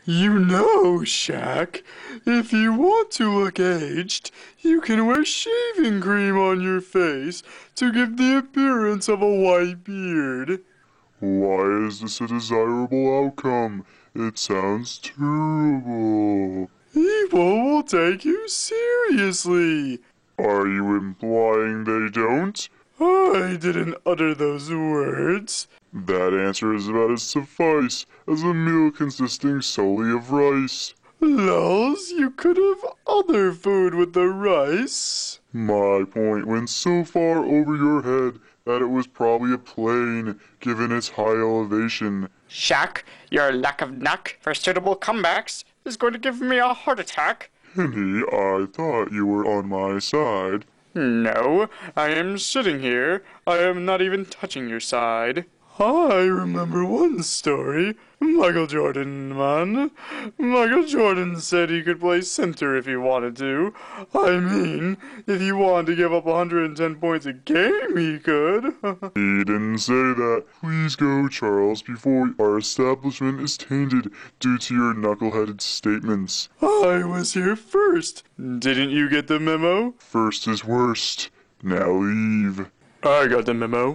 You know, Shaq, if you want to look aged, you can wear shaving cream on your face to give the appearance of a white beard. Why is this a desirable outcome? It sounds terrible. People will take you seriously. Are you implying they don't? I didn't utter those words. That answer is about as suffice as a meal consisting solely of rice. Lulz, you could have other food with the rice. My point went so far over your head that it was probably a plane, given its high elevation. Shaq, your lack of knack for suitable comebacks is going to give me a heart attack. Henny, I thought you were on my side. No, I am sitting here. I am not even touching your side. I remember one story. Michael Jordan, man. Michael Jordan said he could play center if he wanted to. I mean, if you wanted to give up 110 points a game, he could. He didn't say that. Please go, Charles, before our establishment is tainted due to your knuckleheaded statements. I was here first. Didn't you get the memo? First is worst. Now leave. I got the memo.